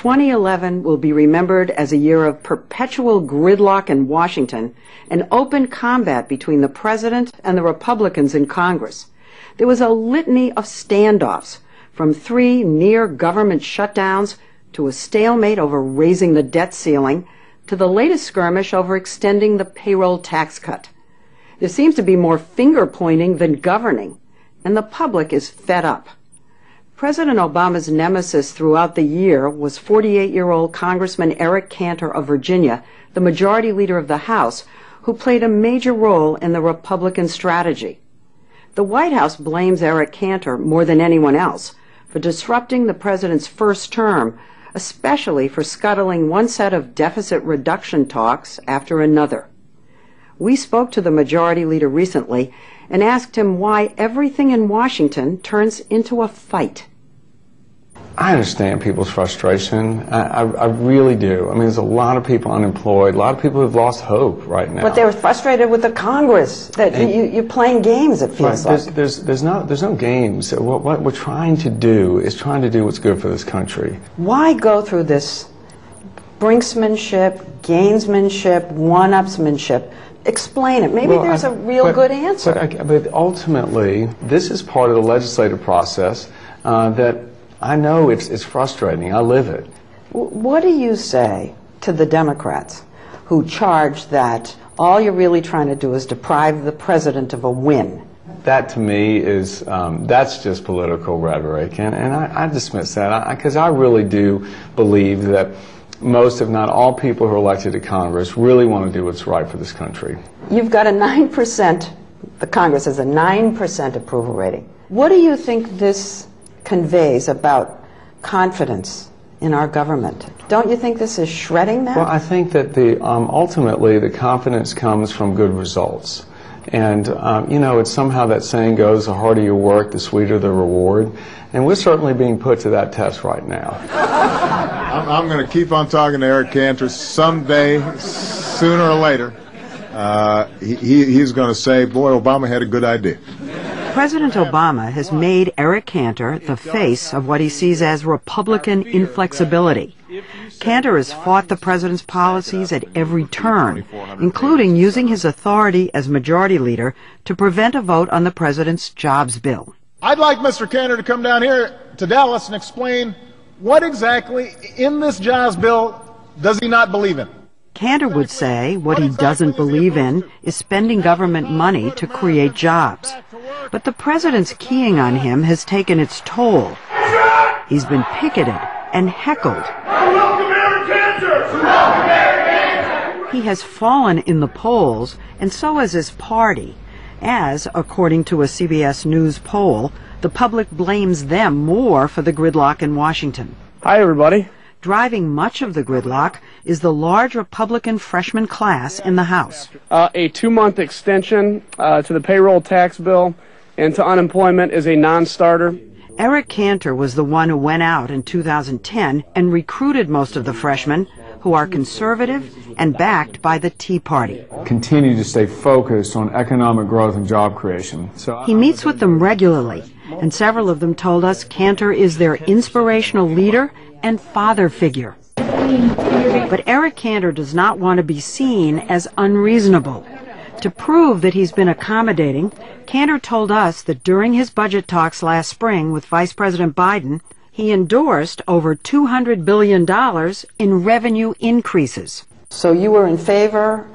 2011 will be remembered as a year of perpetual gridlock in Washington and open combat between the president and the Republicans in Congress. There was a litany of standoffs, from 3 near government shutdowns to a stalemate over raising the debt ceiling to the latest skirmish over extending the payroll tax cut. There seems to be more finger-pointing than governing, and the public is fed up. President Obama's nemesis throughout the year was 48-year-old Congressman Eric Cantor of Virginia, the majority leader of the House, who played a major role in the Republican strategy. The White House blames Eric Cantor more than anyone else for disrupting the president's first term, especially for scuttling one set of deficit reduction talks after another. We spoke to the majority leader recently and asked him why everything in Washington turns into a fight. I understand people's frustration. I really do. I mean, there's a lot of people unemployed, a lot of people who've lost hope right now. But they're frustrated with the Congress, that you're playing games, it feels like. There's no games. What we're trying to do is trying to do what's good for this country. Why go through this brinksmanship, gainsmanship, one-upsmanship? Explain it. Maybe there's a real good answer. But ultimately, this is part of the legislative process that I know it's frustrating. I live it. What do you say to the Democrats who charge that all you're really trying to do is deprive the president of a win? That to me is, that's just political rhetoric, and I dismiss that, because I really do believe that most, if not all, people who are elected to Congress really want to do what's right for this country. You've got a 9%, the Congress has a 9% approval rating. What do you think this conveys about confidence in our government? Don't you think this is shredding that? Well, I think that ultimately the confidence comes from good results. And, you know, it's somehow that saying goes, the harder you work, the sweeter the reward. And we're certainly being put to that test right now. I'm going to keep on talking to Eric Cantor. Someday, sooner or later, he's going to say, boy, Obama had a good idea. President Obama has made Eric Cantor the face of what he sees as Republican inflexibility. Cantor has fought the president's policies at every turn, including using his authority as majority leader to prevent a vote on the president's jobs bill. I'd like Mr. Cantor to come down here to Dallas and explain what exactly in this jobs bill does he not believe in. Cantor would say what he doesn't believe in is spending government money to create jobs. But the president's keying on him has taken its toll. He's been picketed and heckled. He has fallen in the polls, and so has his party, as, according to a CBS News poll, the public blames them more for the gridlock in Washington. Hi, everybody. Driving much of the gridlock is the large Republican freshman class in the House. A 2-month extension to the payroll tax bill and to unemployment is a non-starter. Eric Cantor was the one who went out in 2010 and recruited most of the freshmen, who are conservative and backed by the Tea Party. Continue to stay focused on economic growth and job creation. He meets with them regularly, and several of them told us Cantor is their inspirational leader and father figure. But Eric Cantor does not want to be seen as unreasonable. To prove that he's been accommodating, Cantor told us that during his budget talks last spring with Vice President Biden, he endorsed over $200 billion in revenue increases. So you were in favor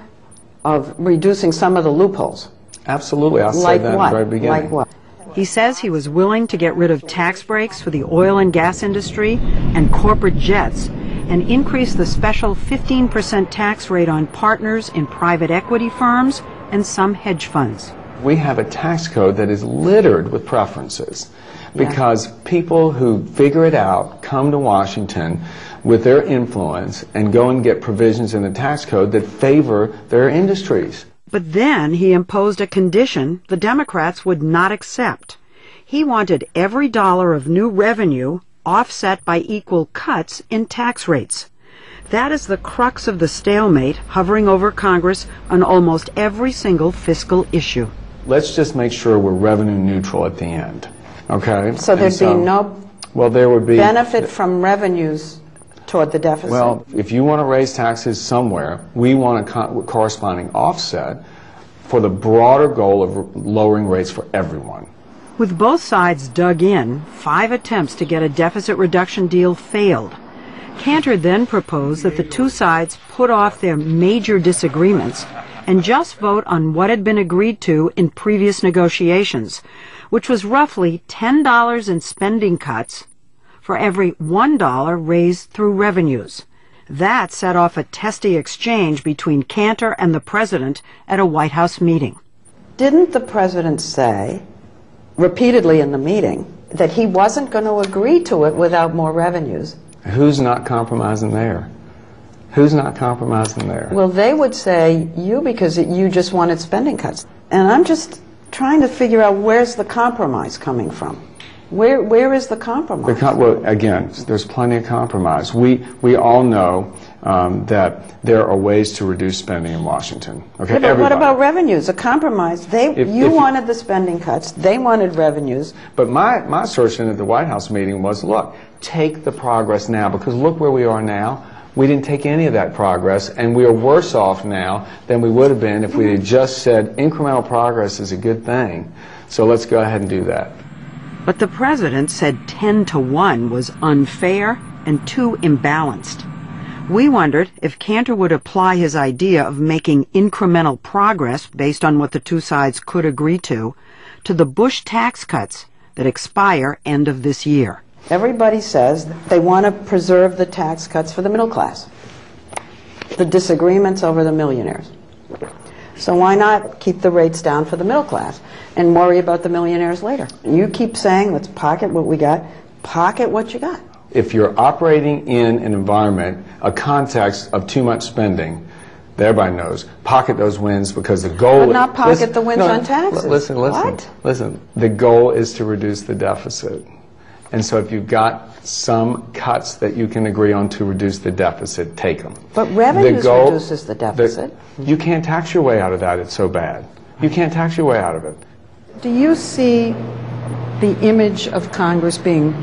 of reducing some of the loopholes? Absolutely. I said that at the very beginning. Like what? He says he was willing to get rid of tax breaks for the oil and gas industry and corporate jets and increase the special 15% tax rate on partners in private equity firms and some hedge funds. We have a tax code that is littered with preferences because people who figure it out come to Washington with their influence and go and get provisions in the tax code that favor their industries. But then he imposed a condition the Democrats would not accept. He wanted every dollar of new revenue offset by equal cuts in tax rates. That is the crux of the stalemate hovering over Congress on almost every single fiscal issue. Let's just make sure we're revenue neutral at the end, okay? So there'd be no there would be benefit from revenues toward the deficit. Well, if you want to raise taxes somewhere, we want a corresponding offset for the broader goal of lowering rates for everyone. With both sides dug in, 5 attempts to get a deficit reduction deal failed. Cantor then proposed that the two sides put off their major disagreements and just vote on what had been agreed to in previous negotiations, which was roughly $10 in spending cuts for every $1 raised through revenues. That set off a testy exchange between Cantor and the president at a White House meeting. Didn't the president say, repeatedly in the meeting, that he wasn't going to agree to it without more revenues? Who's not compromising there? Who's not compromising there? Well, they would say you, because you just wanted spending cuts. And I'm just trying to figure out where's the compromise coming from. Where is the compromise? Well, again, there's plenty of compromise. We all know that there are ways to reduce spending in Washington. Okay, yeah, but what about revenues? A compromise. You wanted the spending cuts. They wanted revenues. But my assertion at the White House meeting was, look, take the progress now, because look where we are now. We didn't take any of that progress, and we are worse off now than we would have been if we had just said incremental progress is a good thing. So let's go ahead and do that. But the president said 10-1 was unfair and too imbalanced. We wondered if Cantor would apply his idea of making incremental progress based on what the two sides could agree to the Bush tax cuts that expire end of this year. Everybody says they want to preserve the tax cuts for the middle class. The disagreements over the millionaires. So why not keep the rates down for the middle class and worry about the millionaires later? You keep saying, let's pocket what we got, pocket what you got. If you're operating in an environment, a context of too much spending, everybody knows, pocket those wins, because the goal... But not pocket the wins on taxes. Listen. The goal is to reduce the deficit. And so if you've got some cuts that you can agree on to reduce the deficit, take them. But revenues reduces the deficit. You can't tax your way out of that. It's so bad. You can't tax your way out of it. Do you see the image of Congress being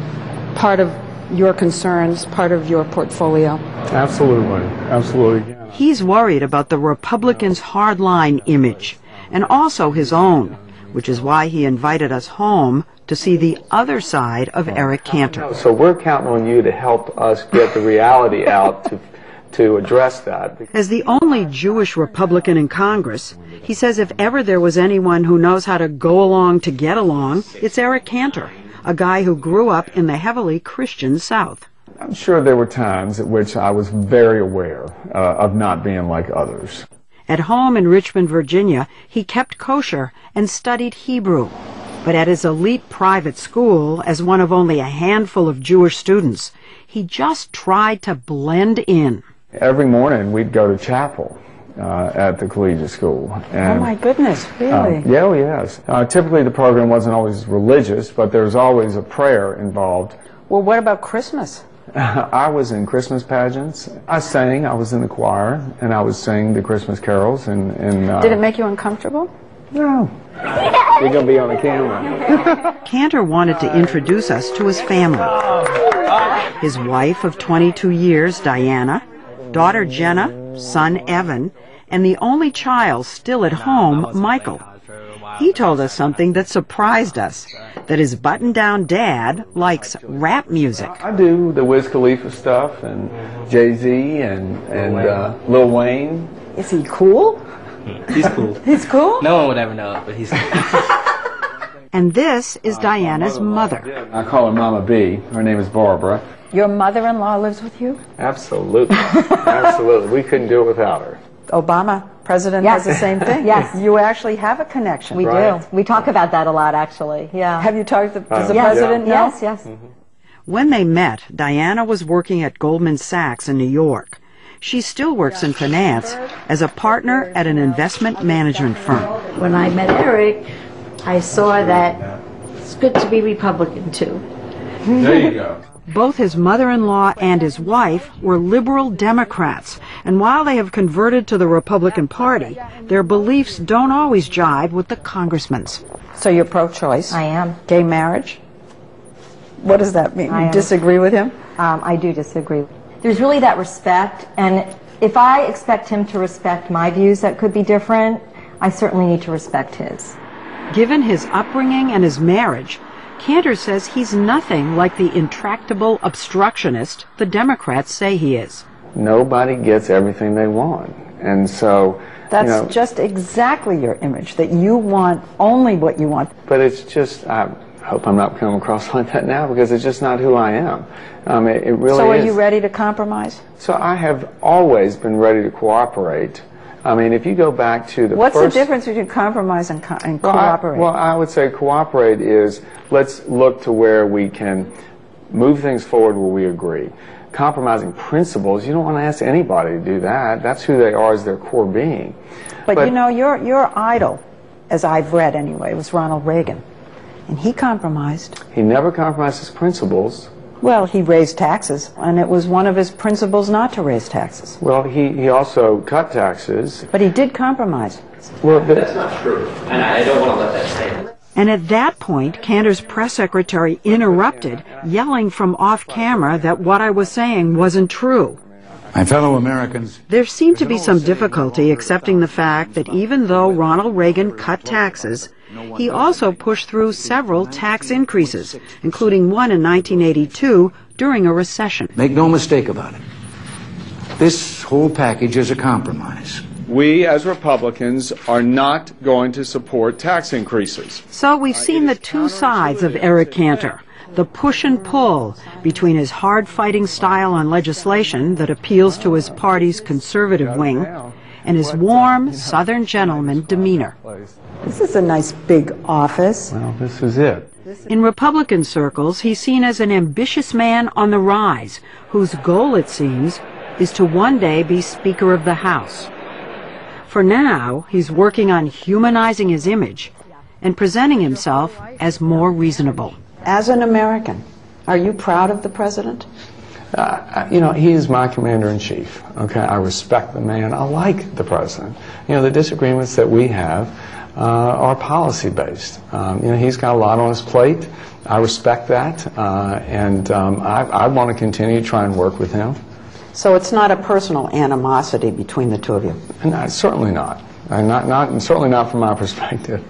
part of your concerns, part of your portfolio? Absolutely. Absolutely. He's worried about the Republicans' hardline image, and also his own, which is why he invited us home to see the other side of Eric Cantor. So we're counting on you to help us get the reality out to address that. As the only Jewish Republican in Congress, he says if ever there was anyone who knows how to go along to get along, it's Eric Cantor, a guy who grew up in the heavily Christian South. I'm sure there were times at which I was very aware of not being like others. At home in Richmond, Virginia, he kept kosher and studied Hebrew. But at his elite private school, as one of only a handful of Jewish students, he just tried to blend in. Every morning we'd go to chapel at the collegiate school. And, oh my goodness, really? Yes. Typically the program wasn't always religious, but there was always a prayer involved. Well, what about Christmas? I was in Christmas pageants. I sang, I was in the choir, and I was singing the Christmas carols. Did it make you uncomfortable? No. You're going to be on the camera. Cantor wanted to introduce us to his family. His wife of 22 years, Diana, daughter Jenna, son Evan, and the only child still at home, Michael. He told us something that surprised us, that his button-down dad likes rap music. I do the Wiz Khalifa stuff, and Jay-Z, and Lil Wayne. Is he cool? He's cool. He's cool? No one would ever know it, but he's cool. And this is Diana's mother. I call her Mama B. Her name is Barbara. Your mother-in-law lives with you? Absolutely. Absolutely. We couldn't do it without her. Obama, president, has the same thing. Yes. You actually have a connection. We do. We talk about that a lot, actually. Yeah. Have you talked to does the president know? Yes, yes. Mm-hmm. When they met, Diana was working at Goldman Sachs in New York. She still works in finance as a partner at an investment management firm. When I met Eric, I saw that it's good to be Republican, too. There you go. Both his mother-in-law and his wife were liberal Democrats, and while they have converted to the Republican Party, their beliefs don't always jibe with the congressman's. So you're pro-choice? I am. Gay marriage? What does that mean? You disagree with him? I do disagree. there's really that respect, and if I expect him to respect my views that could be different, I certainly need to respect his. Given his upbringing and his marriage, Cantor says he's nothing like the intractable obstructionist the Democrats say he is. Nobody gets everything they want. And so, that's just exactly your image, that you want only what you want. But it's just, I hope I'm not coming across like that now, because it's just not who I am. It really is. So are you ready to compromise? So I have always been ready to cooperate. I mean, if you go back to the What's the difference between compromise and cooperate? I would say cooperate is, let's look to where we can move things forward where we agree. Compromising principles, you don't want to ask anybody to do that. That's who they are as their core being. But you know, your idol, as I've read anyway, was Ronald Reagan. And he compromised. He never compromised his principles. Well, he raised taxes, and it was one of his principles not to raise taxes. Well, he also cut taxes. But he did compromise. Well, that's not true, and I don't want to let that stand. And at that point, Cantor's press secretary interrupted, yelling from off camera that what I was saying wasn't true. My fellow Americans, there seemed to be some difficulty accepting the fact that even though Ronald Reagan cut taxes, he also pushed through several tax increases, including one in 1982 during a recession. Make no mistake about it. This whole package is a compromise. We, as Republicans, are not going to support tax increases. So we've seen the two sides of Eric Cantor, the push and pull between his hard-fighting style on legislation that appeals to his party's conservative wing and his warm, Southern gentleman demeanor. This is a nice big office. Well, this is it. In Republican circles, he's seen as an ambitious man on the rise, whose goal, it seems, is to one day be Speaker of the House. For now, he's working on humanizing his image and presenting himself as more reasonable. As an American, are you proud of the president? He is my commander-in-chief. Okay, I respect the man. I like the president. The disagreements that we have are policy-based. He's got a lot on his plate. I respect that, and I want to continue to try and work with him. So it's not a personal animosity between the two of you? No, certainly not. Certainly not from my perspective.